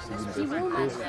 She will manage to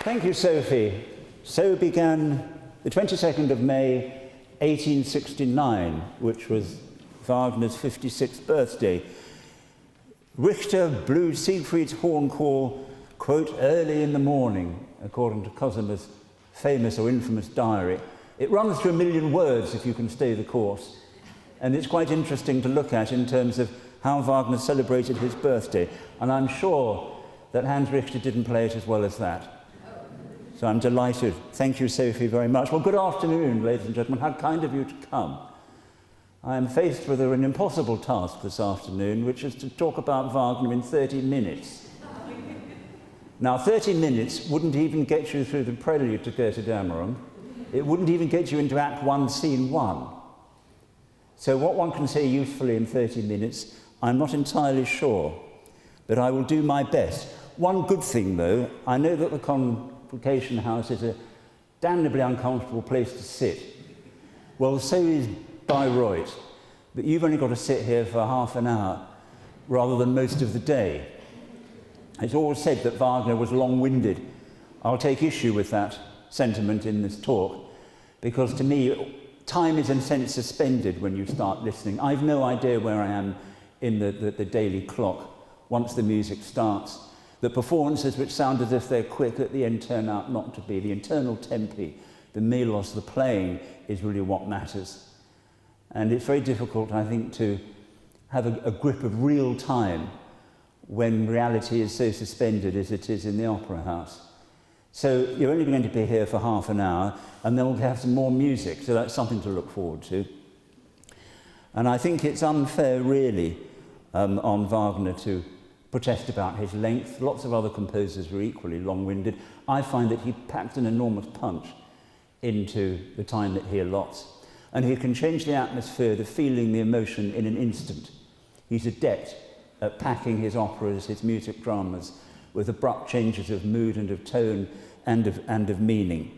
Thank you, Sophie. So began the 22nd of May, 1869, which was Wagner's 56th birthday. Richter blew Siegfried's horn call, quote, early in the morning, according to Kosel's famous or infamous diary. It runs through 1 million words if you can stay the course. And it's quite interesting to look at in terms of how Wagner celebrated his birthday. And I'm sure that Hans Richter didn't play it as well as that. So I'm delighted. Thank you, Sophie, very much. Well, good afternoon, ladies and gentlemen. How kind of you to come. I am faced with an impossible task this afternoon, which is to talk about Wagner in 30 minutes. Now, 30 minutes wouldn't even get you through the prelude to Götterdämmerung. It wouldn't even get you into Act 1, Scene 1. So what one can say usefully in 30 minutes, I'm not entirely sure, but I will do my best. One good thing, though, I know that the Convocation House is a damnably uncomfortable place to sit. Well, so is Bayreuth, but you've only got to sit here for half an hour rather than most of the day. It's always said that Wagner was long-winded. I'll take issue with that sentiment in this talk, because to me, time is in a sense suspended when you start listening. I've no idea where I am in the daily clock once the music starts. The performances which sound as if they're quick at the end turn out not to be. The internal tempi, the melos, the playing is really what matters. And it's very difficult, I think, to have a grip of real time when reality is so suspended as it is in the Opera House. So you're only going to be here for half an hour, and then we'll have some more music, so that's something to look forward to. And I think it's unfair, really, on Wagner to protest about his length. Lots of other composers were equally long-winded. I find that he packed an enormous punch into the time that he allots. And he can change the atmosphere, the feeling, the emotion in an instant. He's adept at packing his operas, his music dramas, with abrupt changes of mood and of tone and of meaning.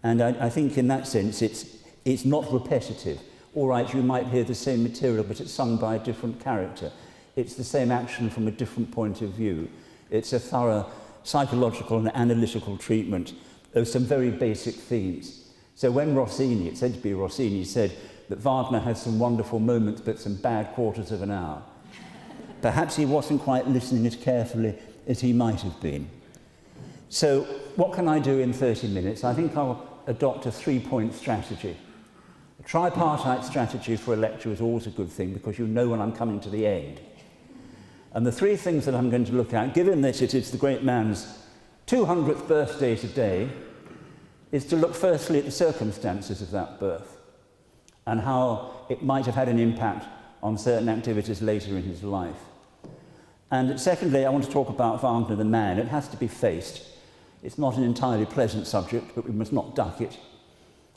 And I think in that sense it's not repetitive. All right, you might hear the same material, but it's sung by a different character. It's the same action from a different point of view. It's a thorough psychological and analytical treatment of some very basic themes. So when Rossini, it's said to be Rossini, said that Wagner has some wonderful moments but some bad quarters of an hour, perhaps he wasn't quite listening as carefully as he might have been. So what can I do in 30 minutes? I think I'll adopt a 3-point strategy. A tripartite strategy for a lecture is always a good thing because you know when I'm coming to the end. And the 3 things that I'm going to look at, given that it is the great man's 200th birthday today, is to look firstly at the circumstances of that birth and how it might have had an impact on certain activities later in his life. And secondly, I want to talk about Wagner the man. It has to be faced. It's not an entirely pleasant subject, but we must not duck it.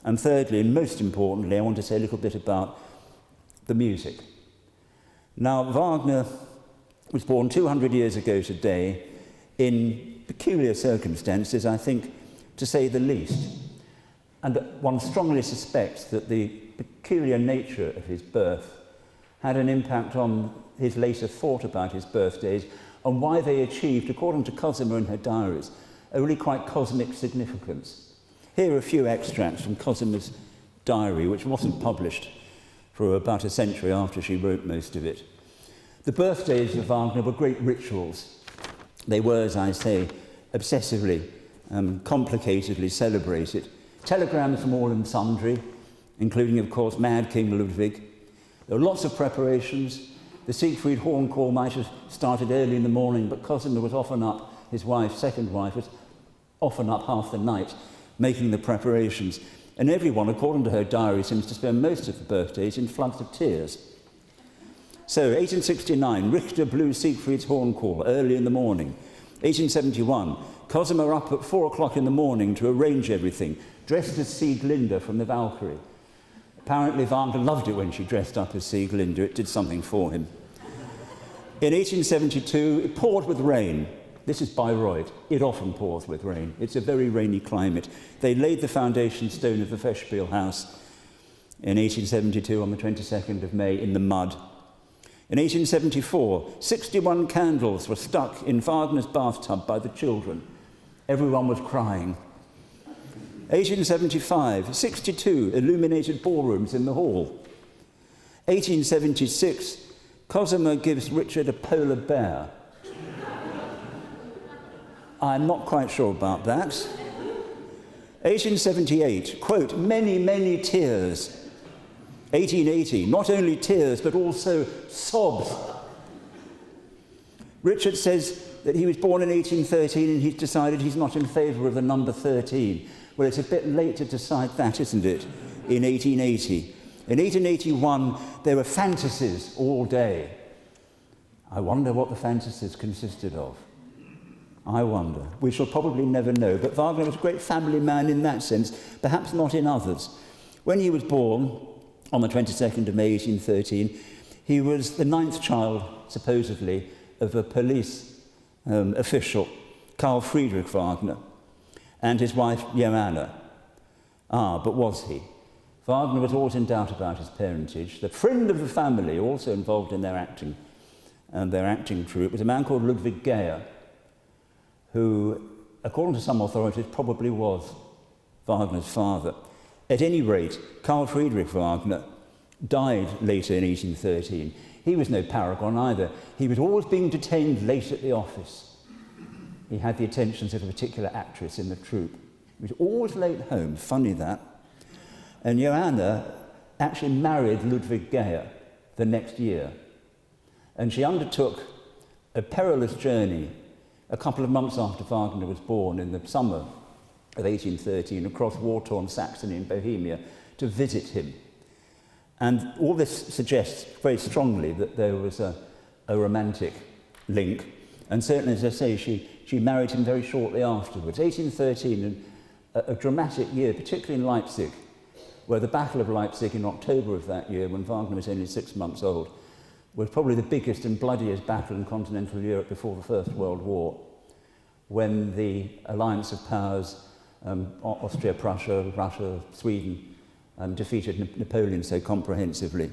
And thirdly, and most importantly, I want to say a little bit about the music. Now, Wagner was born 200 years ago today in peculiar circumstances, I think, to say the least. And one strongly suspects that the peculiar nature of his birth had an impact on his later thought about his birthdays and why they achieved, according to Cosima in her diaries, a really quite cosmic significance. Here are a few extracts from Cosima's diary, which wasn't published for about a century after she wrote most of it. The birthdays of Wagner were great rituals. They were, as I say, obsessively, complicatedly celebrated. Telegrams from all and sundry, including, of course, Mad King Ludwig. There were lots of preparations. The Siegfried horn call might have started early in the morning, but Cosima was often up, his wife, second wife, was often up half the night making the preparations. And everyone, according to her diary, seems to spend most of the birthdays in floods of tears. So, 1869, Richter blew Siegfried's horn call early in the morning. 1871, Cosima up at 4 o'clock in the morning to arrange everything, dressed as Sieglinde from the Valkyrie. Apparently, Wagner loved it when she dressed up as Sieglinde. It did something for him. In 1872, it poured with rain. This is Bayreuth. It often pours with rain. It's a very rainy climate. They laid the foundation stone of the Festspiel house in 1872 on the 22nd of May in the mud. In 1874, 61 candles were stuck in Wagner's bathtub by the children. Everyone was crying. 1875, 62 illuminated ballrooms in the hall. 1876, Cosima gives Richard a polar bear. I'm not quite sure about that. 1878, quote, many, many tears. 1880, not only tears, but also sobs. Richard says that he was born in 1813 and he's decided he's not in favour of the number 13. Well, it's a bit late to decide that, isn't it, in 1880. In 1881, there were fantasies all day. I wonder what the fantasies consisted of. I wonder. We shall probably never know, but Wagner was a great family man in that sense, perhaps not in others. When he was born, on the 22nd of May 1813, he was the 9th child, supposedly, of a police official, Karl Friedrich Wagner, and his wife, Johanna. But was he? Wagner was always in doubt about his parentage. The friend of the family, also involved in their acting troupe, was a man called Ludwig Geyer, who, according to some authorities, probably was Wagner's father. At any rate, Karl Friedrich Wagner died later in 1813. He was no paragon either. He was always being detained late at the office. He had the attentions of a particular actress in the troupe. He was always late home, funny that. And Johanna actually married Ludwig Geyer the next year. And she undertook a perilous journey a couple of months after Wagner was born in the summer of 1813 across war-torn Saxony and Bohemia to visit him. And all this suggests very strongly that there was a romantic link. And certainly, as I say, she married him very shortly afterwards. 1813, a dramatic year, particularly in Leipzig, where the Battle of Leipzig in October of that year, when Wagner was only 6 months old, was probably the biggest and bloodiest battle in continental Europe before the First World War, when the alliance of powers, Austria, Prussia, Russia, Sweden, defeated Napoleon so comprehensively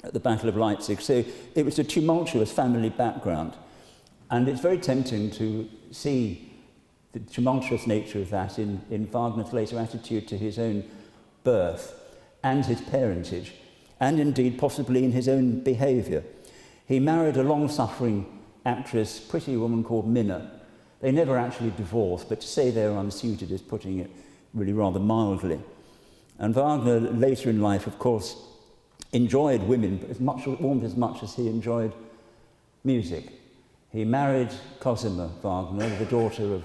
at the Battle of Leipzig. So it was a tumultuous family background. And it's very tempting to see the tumultuous nature of that in Wagner's later attitude to his own birth and his parentage, and indeed possibly in his own behaviour. He married a long-suffering actress, pretty woman called Minna. They never actually divorced, but to say they were unsuited is putting it really rather mildly. And Wagner, later in life, of course, enjoyed women almost as much as he enjoyed music. He married Cosima Wagner, the daughter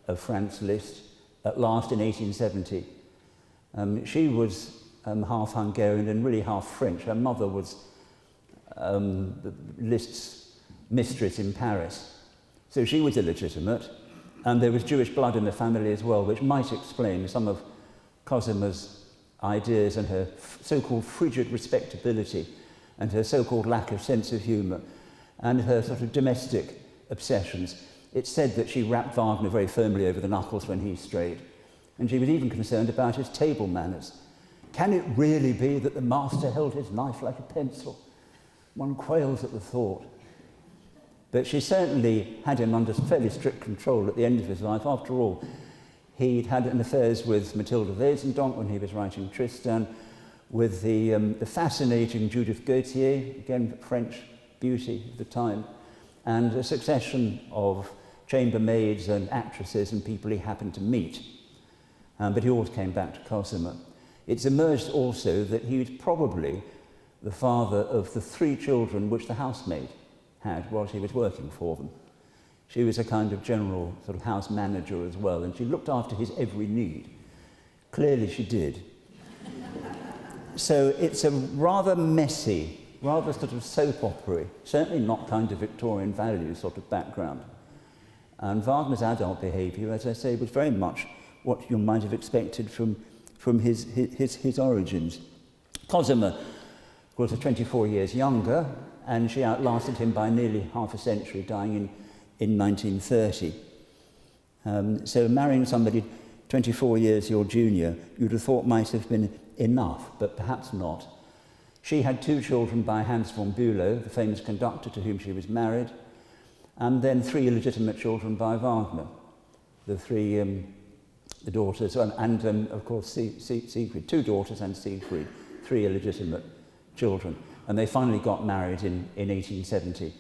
of Franz Liszt, at last in 1870. She was half Hungarian and really half French. Her mother was Liszt's mistress in Paris. So she was illegitimate, and there was Jewish blood in the family as well, which might explain some of Cosima's ideas and her so-called frigid respectability and her so-called lack of sense of humour. and her sort of domestic obsessions. It's said that she rapped Wagner very firmly over the knuckles when he strayed, and she was even concerned about his table manners. Can it really be that the master held his knife like a pencil? One quails at the thought. But she certainly had him under fairly strict control at the end of his life. After all, he'd had affairs with Matilda Wesendonck when he was writing Tristan, with the fascinating Judith Gautier, again French beauty of the time, and a succession of chambermaids and actresses and people he happened to meet. But he always came back to Cosima. It's emerged also that he was probably the father of the 3 children which the housemaid had while she was working for them. She was a kind of general sort of house manager as well, and she looked after his every need. Clearly she did. So it's a rather messy, rather sort of soap opera, certainly not kind of Victorian values sort of background. And Wagner's adult behaviour, as I say, was very much what you might have expected from his origins. Cosima, of course, was 24 years younger, and she outlasted him by nearly half a century, dying in 1930. So marrying somebody 24 years your junior, you'd have thought might have been enough, but perhaps not. She had 2 children by Hans von Bülow, the famous conductor to whom she was married, and then 3 illegitimate children by Wagner, the daughters, and of course Siegried, 2 daughters and Siegried, 3 illegitimate children. And they finally got married in 1870.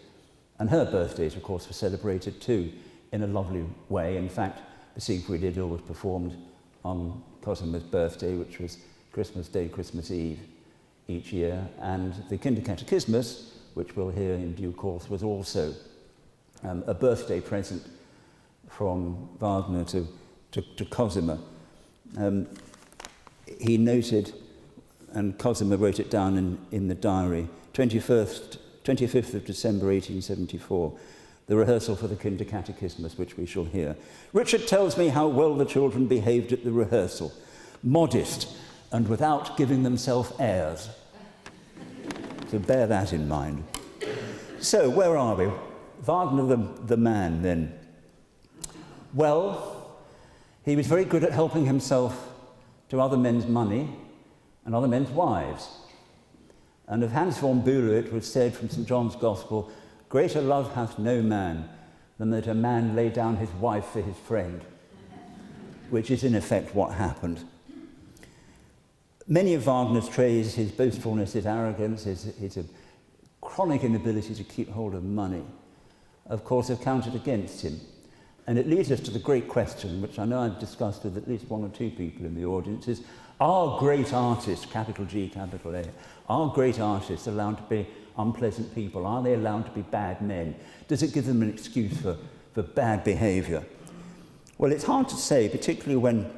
And her birthdays, of course, were celebrated too in a lovely way. In fact, the Siegfried idyll was performed on Cosima's birthday, which was Christmas Day, Christmas Eve each year. And the Kinder-Katechismus, which we'll hear in due course, was also a birthday present from Wagner to Cosima. He noted, and Cosima wrote it down in the diary, 25th of December 1874, the rehearsal for the Kinder-Katechismus, which we shall hear. Richard tells me how well the children behaved at the rehearsal, modest and without giving themselves airs. So bear that in mind. So where are we? Wagner the man then. Well, he was very good at helping himself to other men's money and other men's wives. And of Hans von Bülow it was said from St. John's Gospel, greater love hath no man than that a man lay down his wife for his friend, which is in effect what happened. Many of Wagner's traits, his boastfulness, his arrogance, his chronic inability to keep hold of money, of course, have counted against him. And it leads us to the great question, which I know I've discussed with at least 1 or 2 people in the audience, is, are great artists, capital G, capital A, are great artists allowed to be unpleasant people? Are they allowed to be bad men? Does it give them an excuse for bad behaviour? Well, it's hard to say, particularly when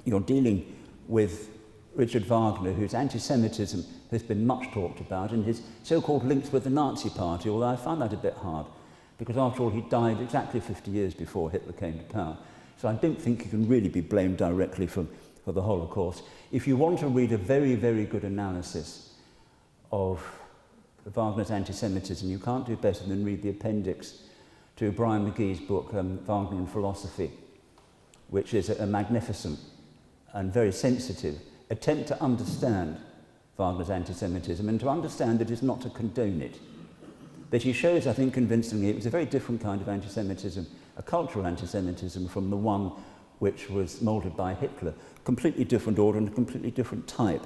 you're dealing with Richard Wagner, whose anti-Semitism has been much talked about, and his so-called links with the Nazi Party, although I find that a bit hard, because after all, he died exactly 50 years before Hitler came to power. So I don't think he can really be blamed directly for the Holocaust. If you want to read a very, very good analysis of Wagner's anti-Semitism, you can't do better than read the appendix to Brian McGee's book, Wagner and Philosophy, which is a magnificent and very sensitive attempt to understand Wagner's anti-Semitism and to understand that it's not to condone it. But he shows, I think, convincingly it was a very different kind of anti-Semitism, a cultural anti-Semitism from the one which was moulded by Hitler, completely different order and a completely different type.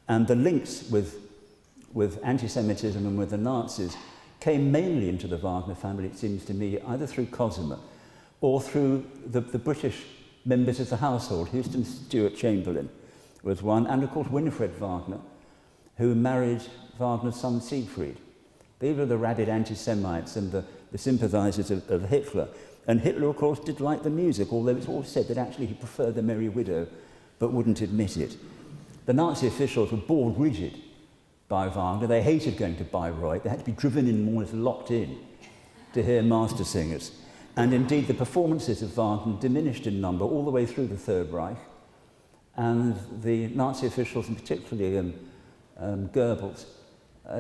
And the links with anti-Semitism and with the Nazis came mainly into the Wagner family, it seems to me, either through Cosima or through the British members of the household. Houston Stewart Chamberlain was one, and of course Winifred Wagner, who married Wagner's son Siegfried. They were the rabid anti-Semites and the sympathisers of Hitler. And Hitler, of course, did like the music, although it's always said that actually he preferred The Merry Widow, but wouldn't admit it. The Nazi officials were bored rigid by Wagner. They hated going to Bayreuth. They had to be driven in, more or less locked in, to hear master singers. And indeed, the performances of Wagner diminished in number all the way through the Third Reich. And the Nazi officials, and particularly Goebbels,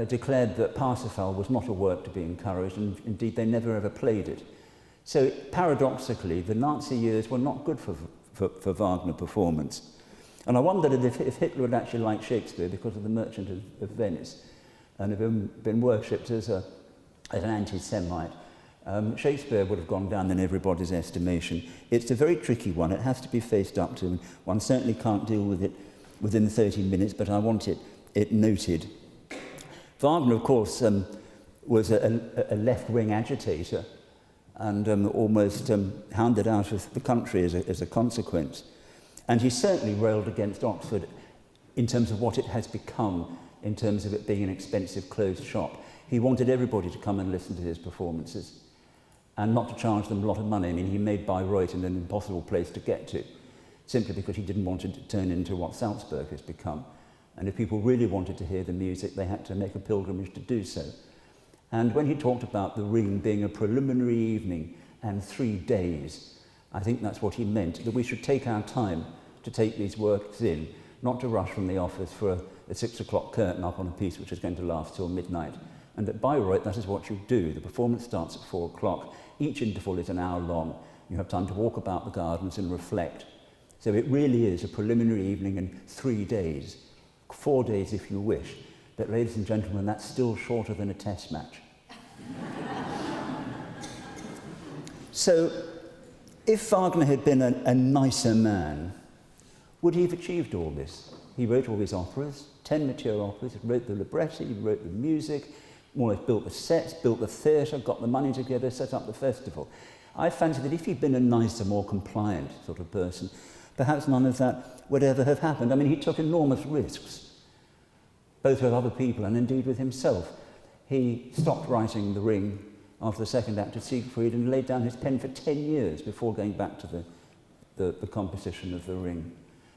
declared that Parsifal was not a work to be encouraged, and indeed they never ever played it. So paradoxically, the Nazi years were not good for Wagner performance. And I wondered if Hitler had actually liked Shakespeare because of The Merchant of Venice and had been worshipped as an anti-Semite. Shakespeare would have gone down in everybody's estimation. It's a very tricky one. It has to be faced up to, and one certainly can't deal with it within 30 minutes, but I want it noted. Wagner, of course, was a left-wing agitator and almost hounded out of the country as a consequence. And he certainly railed against Oxford in terms of what it has become, in terms of it being an expensive closed shop. He wanted everybody to come and listen to his performances and not to charge them a lot of money. I mean, he made Bayreuth an impossible place to get to, simply because he didn't want it to turn into what Salzburg has become. And if people really wanted to hear the music, they had to make a pilgrimage to do so. And when he talked about the Ring being a preliminary evening and 3 days, I think that's what he meant, that we should take our time to take these works in, not to rush from the office for a 6 o'clock curtain up on a piece which is going to last till midnight. And at Bayreuth, that is what you do. The performance starts at 4 o'clock. Each interval is an hour long. You have time to walk about the gardens and reflect. So it really is a preliminary evening and 3 days, 4 days if you wish. But ladies and gentlemen, that's still shorter than a test match. So, if Wagner had been a nicer man, would he have achieved all this? He wrote all these operas, 10 mature operas, he wrote the libretti, he wrote the music, more or less built the sets, built the theatre, got the money together, set up the festival. I fancy that if he'd been a nicer, more compliant sort of person, perhaps none of that would ever have happened. I mean, he took enormous risks, both with other people and indeed with himself. He stopped writing The Ring after the second act of Siegried and laid down his pen for 10 years before going back to the composition of The Ring,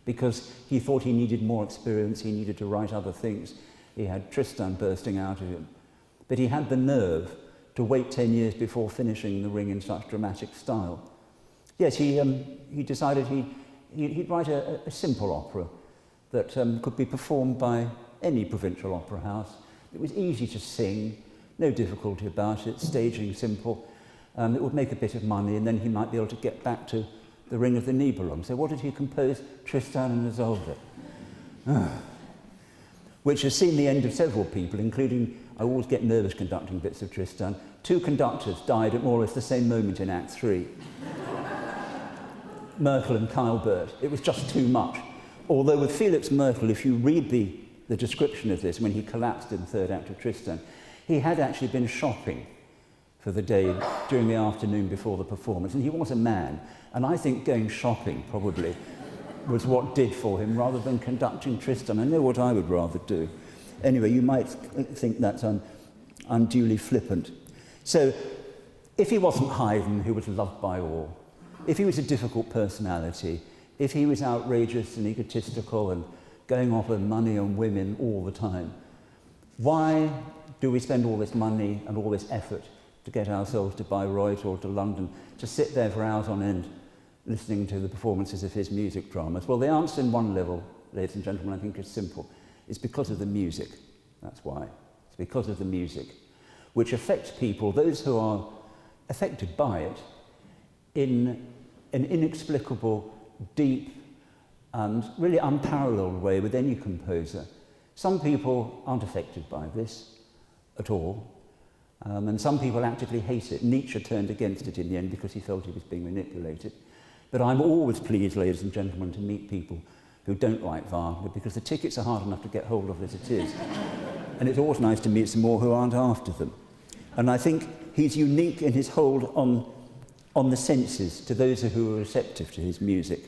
because he thought he needed more experience, he needed to write other things. He had Tristan bursting out of him. But he had the nerve to wait 10 years before finishing The Ring in such dramatic style. Yes, he decided he'd write a simple opera that could be performed by any provincial opera house. It was easy to sing, no difficulty about it, staging simple. It would make a bit of money, and then he might be able to get back to The Ring of the Nibelung. So what did he compose? Tristan and Isolde, which has seen the end of several people, including, I always get nervous conducting bits of Tristan, 2 conductors died at more or less the same moment in Act 3. Merkel and Keilbert. It was just too much. Although with Felix Merkel, if you read the description of this, when he collapsed in the third act of Tristan, he had actually been shopping for the day during the afternoon before the performance, and he was a man, and I think going shopping probably was what did for him rather than conducting Tristan. I know what I would rather do. Anyway, you might think that's unduly flippant. So, if he wasn't Haydn, who was loved by all, if he was a difficult personality, if he was outrageous and egotistical and going off on money and women all the time, why do we spend all this money and all this effort to get ourselves to Bayreuth or to London, to sit there for hours on end listening to the performances of his music dramas? Well, the answer in one level, ladies and gentlemen, I think is simple. It's because of the music. That's why. It's because of the music, which affects people, those who are affected by it, in an inexplicable, deep, and really unparalleled way with any composer. Some people aren't affected by this at all, and some people actively hate it. Nietzsche turned against it in the end because he felt he was being manipulated. But I'm always pleased, ladies and gentlemen, to meet people who don't like Wagner, because the tickets are hard enough to get hold of as it is. And it's always nice to meet some more who aren't after them. And I think he's unique in his hold on the senses to those who are receptive to his music.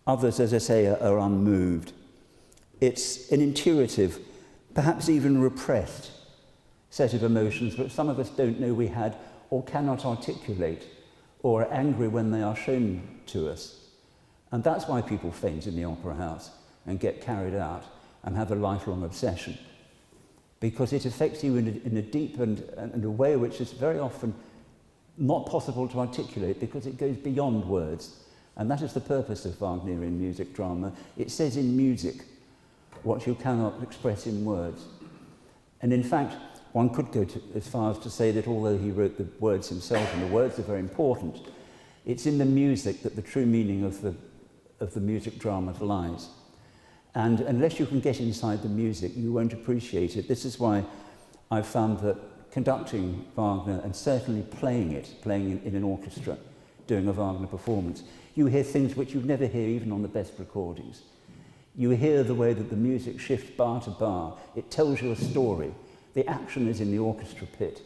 Others, as I say, are unmoved. It's an intuitive, perhaps even repressed set of emotions which some of us don't know we had or cannot articulate, or are angry when they are shown to us. And that's why people faint in the opera house and get carried out and have a lifelong obsession, because it affects you in a deep and a way which is very often not possible to articulate, because it goes beyond words. And that is the purpose of Wagnerian music drama. It says in music what you cannot express in words. And in fact, one could go as far as to say that although he wrote the words himself, and the words are very important, it's in the music that the true meaning of the music dramas lies. And unless you can get inside the music, you won't appreciate it. This is why I've found that conducting Wagner, and certainly playing in an orchestra, doing a Wagner performance, you hear things which you'd never hear even on the best recordings. You hear the way that the music shifts bar to bar. It tells you a story. The action is in the orchestra pit.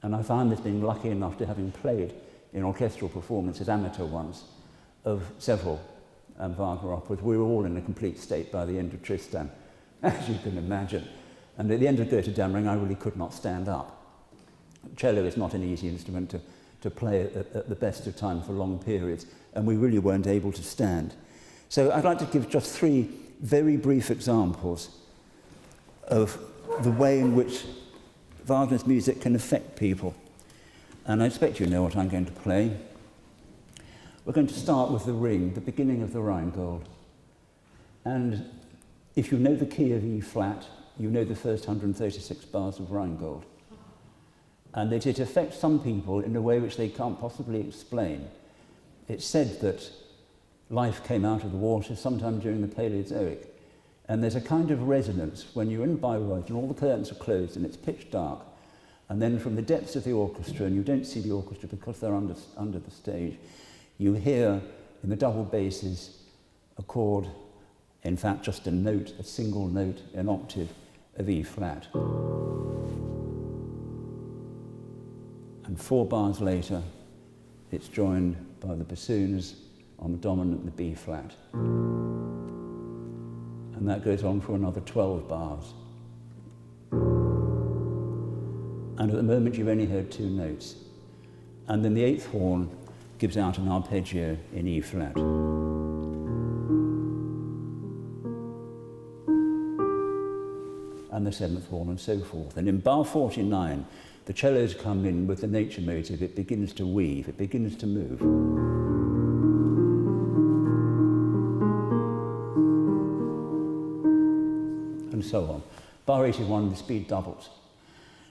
And I find this being lucky enough to having played in orchestral performances, amateur ones, of several Wagner operas. We were all in a complete state by the end of Tristan, as you can imagine. And at the end of Götterdämmerung, I really could not stand up. Cello is not an easy instrument to play at the best of time for long periods, and we really weren't able to stand. So I'd like to give just 3 very brief examples of the way in which Wagner's music can affect people. And I expect you know what I'm going to play. We're going to start with the Ring, the beginning of the Rheingold. And if you know the key of E flat, you know the first 136 bars of Rheingold. And that it affects some people in a way which they can't possibly explain. It's said that life came out of the water sometime during the Paleozoic. And there's a kind of resonance when you're in Bayreuth and all the curtains are closed and it's pitch dark. And then from the depths of the orchestra, and you don't see the orchestra because they're under the stage, you hear in the double basses a chord, in fact just a note, a single note, an octave of E flat. And 4 bars later, it's joined by the bassoons on the dominant, the B flat. And that goes on for another 12 bars. And at the moment you've only heard 2 notes. And then the 8th horn gives out an arpeggio in E flat. And the 7th horn and so forth. And in bar 49, the cellos come in with the nature motive. It begins to weave, it begins to move. And so on. Bar 81, the speed doubles.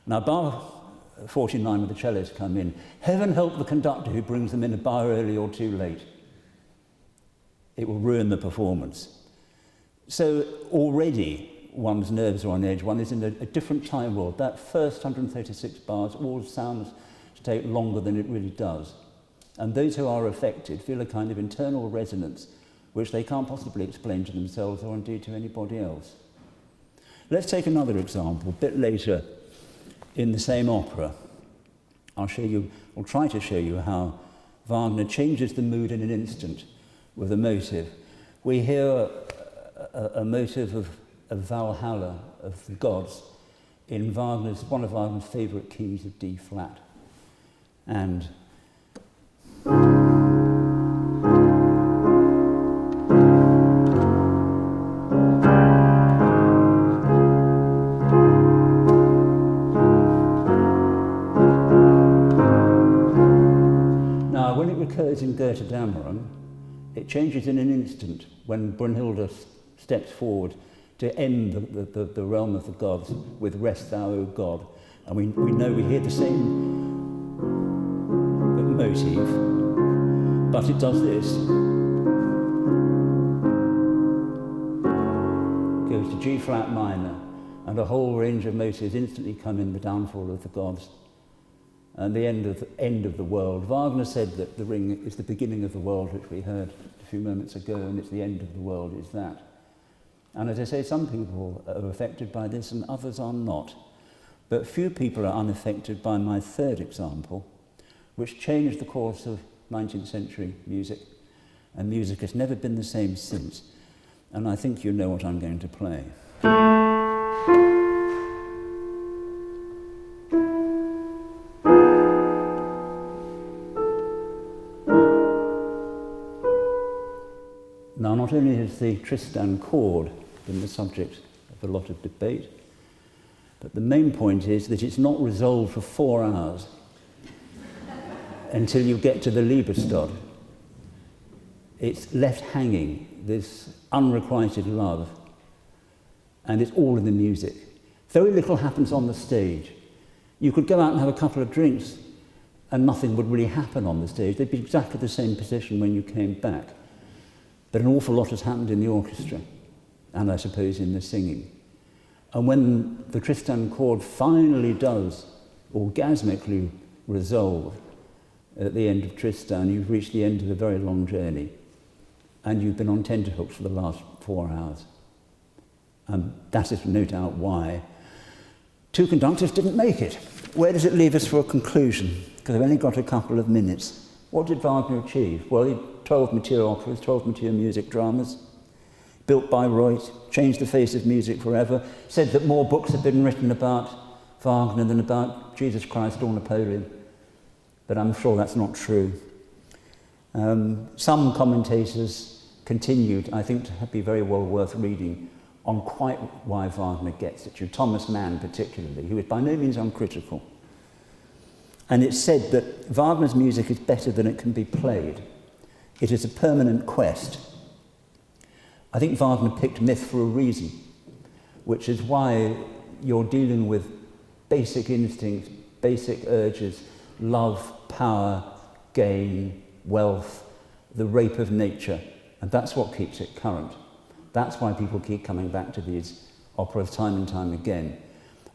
Now, bar 49, where the cellos come in, heaven help the conductor who brings them in a bar early or too late. It will ruin the performance. So already one's nerves are on edge. One is in a different time world. That first 136 bars always sounds to take longer than it really does. And those who are affected feel a kind of internal resonance which they can't possibly explain to themselves or indeed to anybody else. Let's take another example, a bit later in the same opera. I'll try to show you how Wagner changes the mood in an instant with a motive. We hear a motive of Valhalla, of the gods, in one of Wagner's favourite keys of D flat. And now, when it recurs in Götterdämmerung, it changes in an instant when Brunhilde steps forward to end the realm of the gods with Rest Thou, O God. And we know we hear the same motif, but it does this. It goes to G flat minor, and a whole range of motives instantly come in, the downfall of the gods and the end of the world. Wagner said that the Ring is the beginning of the world, which we heard a few moments ago, and it's the end of the world, is that. And as I say, some people are affected by this and others are not. But few people are unaffected by my 3rd example, which changed the course of 19th century music. And music has never been the same since. And I think you know what I'm going to play. Now, not only is the Tristan chord been the subject of a lot of debate, but the main point is that it's not resolved for 4 hours until you get to the Liebestod. It's left hanging, this unrequited love, and it's all in the music. Very little happens on the stage. You could go out and have a couple of drinks and nothing would really happen on the stage. They'd be exactly the same position when you came back. But an awful lot has happened in the orchestra, and I suppose in the singing. And when the Tristan chord finally does orgasmically resolve at the end of Tristan, you've reached the end of a very long journey, and you've been on tenterhooks for the last 4 hours. And that is no doubt why 2 conductors didn't make it. Where does it leave us for a conclusion? Because I've only got a couple of minutes. What did Wagner achieve? Well, he 12 mature operas, 12 mature music dramas, built by Reut, changed the face of music forever, said that more books have been written about Wagner than about Jesus Christ or Napoleon. But I'm sure that's not true. Some commentators continued, I think, to be very well worth reading on quite why Wagner gets it. Thomas Mann particularly, who is by no means uncritical. And it's said that Wagner's music is better than it can be played. It is a permanent quest. I think Wagner picked myth for a reason, which is why you're dealing with basic instincts, basic urges, love, power, gain, wealth, the rape of nature, and that's what keeps it current. That's why people keep coming back to these operas time and time again.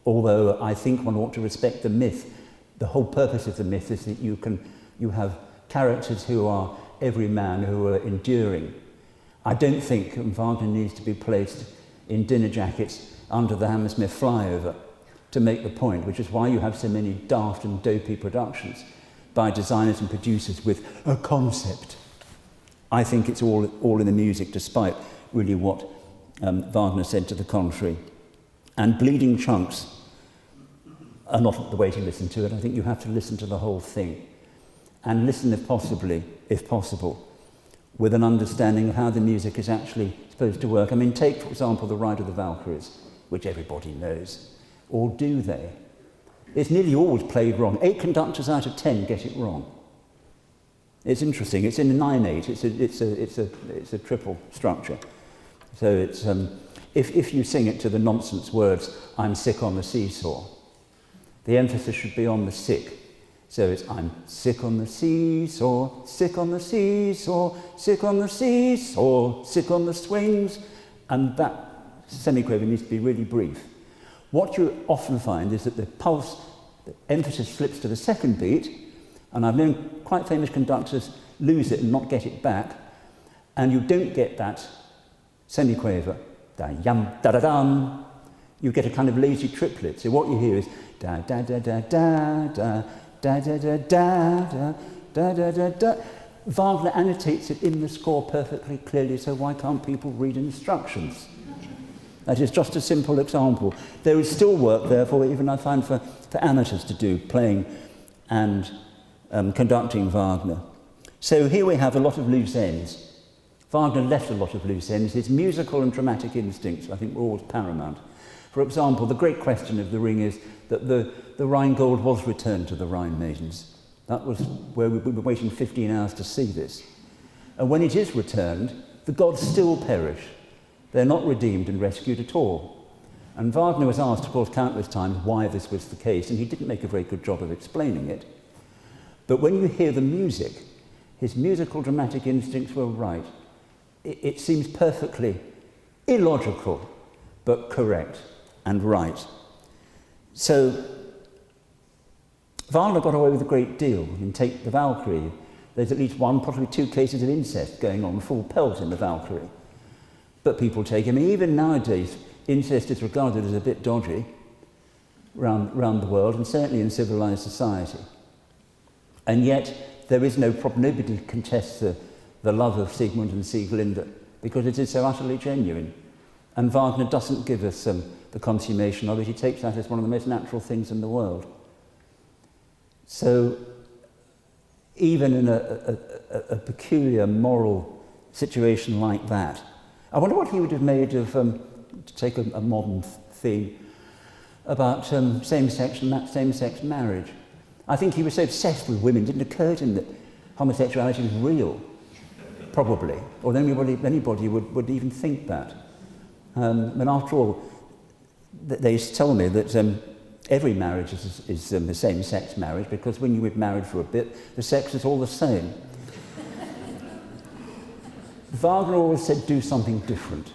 Although I think one ought to respect the myth. The whole purpose of the myth is that you have characters who are everyman, who are enduring. I don't think Wagner needs to be placed in dinner jackets under the Hammersmith flyover to make the point, which is why you have so many daft and dopey productions by designers and producers with a concept. I think it's all in the music, despite really what Wagner said to the contrary. And bleeding chunks are not the way to listen to it. I think you have to listen to the whole thing and listen if possible, with an understanding of how the music is actually supposed to work. I mean, take, for example, The Ride of the Valkyries, which everybody knows. Or do they? It's nearly always played wrong. 8 conductors out of 10 get it wrong. It's interesting. It's in a 9/8. It's a triple structure. So it's if you sing it to the nonsense words, "I'm sick on the seesaw," the emphasis should be on the sick. So it's "I'm sick on the seesaw, sick on the seesaw, sick on the seesaw, sick on the swings," and that semiquaver needs to be really brief. What you often find is that the emphasis slips to the second beat, and I've known quite famous conductors lose it and not get it back, and you don't get that semiquaver, da-yum, da-da-dum. You get a kind of lazy triplet. So what you hear is da-da-da-da-da-da, da-da-da-da-da, da-da-da-da. Wagner annotates it in the score perfectly clearly, so why can't people read instructions? That is just a simple example. There is still work, therefore, even I find for amateurs to do, playing and conducting Wagner. So here we have a lot of loose ends. Wagner left a lot of loose ends. His musical and dramatic instincts, I think, were always paramount. For example, the great question of The Ring is that the Rhine-Gold was returned to the Rhine maidens. That was where we were waiting 15 hours to see this. And when it is returned, the gods still perish. They're not redeemed and rescued at all. And Wagner was asked, of course, countless times why this was the case, and he didn't make a very good job of explaining it. But when you hear the music, his musical dramatic instincts were right. It seems perfectly illogical, but correct and right. So Wagner got away with a great deal. I mean, take the Valkyrie. There's at least 1, possibly 2 cases of incest going on, full pelt in the Valkyrie. But people take him. Even nowadays, incest is regarded as a bit dodgy around the world, and certainly in civilized society. And yet, there is no problem. Nobody contests the love of Siegmund and Sieglinde, because it is so utterly genuine. And Wagner doesn't give us the consummation of it. He takes that as one of the most natural things in the world. So, even in a peculiar moral situation like that, I wonder what he would have made of, to take a modern theme, about same-sex marriage. I think he was so obsessed with women, it didn't occur to him that homosexuality was real, probably, or anybody would even think that. And after all, they tell me that every marriage is the same-sex marriage, because when you get married for a bit, the sex is all the same. Wagner always said, do something different.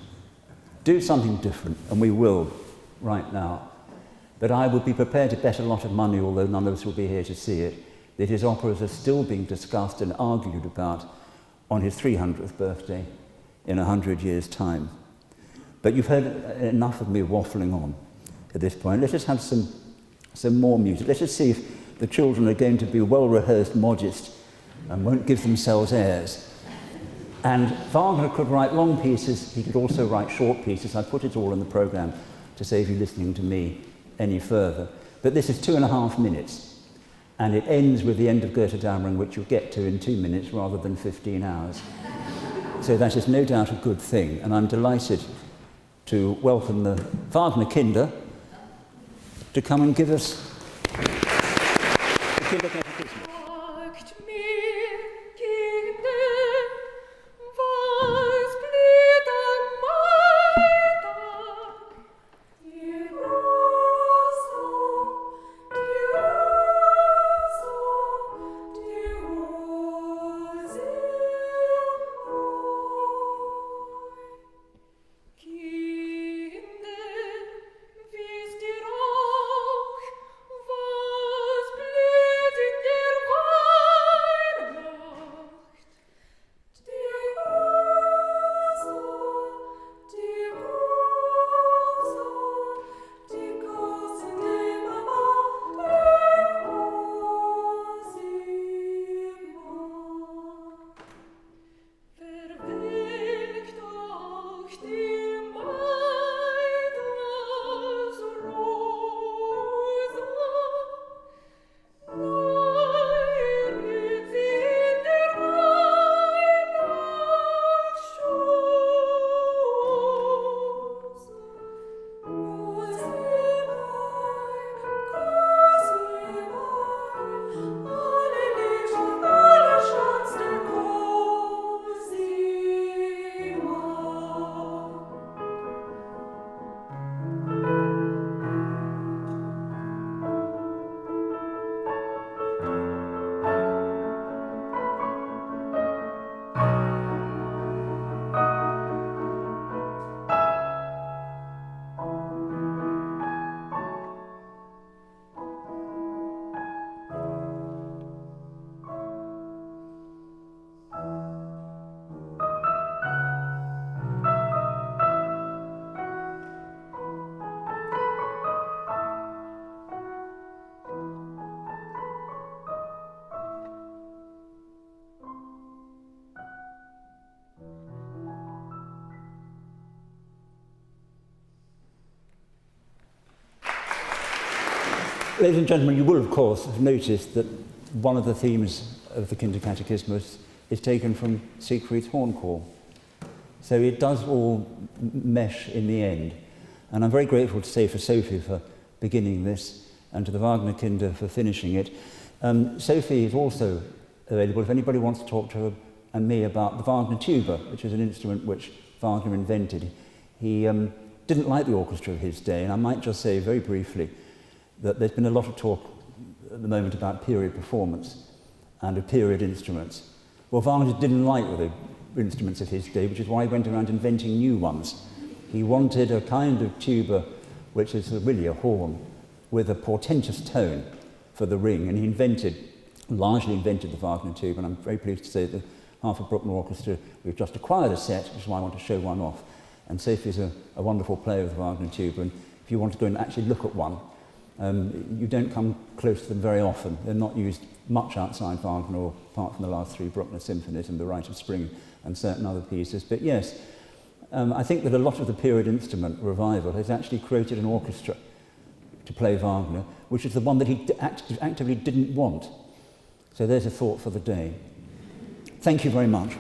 Do something different, and we will right now. But I would be prepared to bet a lot of money, although none of us will be here to see it, that his operas are still being discussed and argued about on his 300th birthday in 100 years' time. But you've heard enough of me waffling on at this point. Let's just have some more music. Let's just see if the children are going to be well-rehearsed, modest, and won't give themselves airs. And Wagner could write long pieces, he could also write short pieces. I put it all in the programme to save you listening to me any further. But this is 2.5 minutes, and it ends with the end of Goethe Dämmerung, which you'll get to in 2 minutes rather than 15 hours. So that is no doubt a good thing, and I'm delighted to welcome the Wagner Kinder to come and give us the Kinder-Katechismus. Ladies and gentlemen, you will, of course, have noticed that one of the themes of the Kinder-Katechismus is taken from Siegried's horn call. So it does all mesh in the end. And I'm very grateful to say for Sophie for beginning this, and to the Wagner Kinder for finishing it. Sophie is also available if anybody wants to talk to her and me about the Wagner tuba, which is an instrument which Wagner invented. He didn't like the orchestra of his day, and I might just say very briefly that there's been a lot of talk at the moment about period performance and of period instruments. Well, Wagner didn't like the instruments of his day, which is why he went around inventing new ones. He wanted a kind of tuba which is really a horn with a portentous tone for the ring, and he largely invented the Wagner tuba, and I'm very pleased to say that half of Bruckner Orchestra, we've just acquired a set, which is why I want to show one off. And Sophie's a wonderful player of the Wagner tuba, and if you want to go and actually look at one, you don't come close to them very often. They're not used much outside Wagner, or apart from the last 3 Bruckner symphonies and the Rite of Spring and certain other pieces. But yes, I think that a lot of the period instrument revival has actually created an orchestra to play Wagner, which is the one that he actively didn't want. So there's a thought for the day. Thank you very much.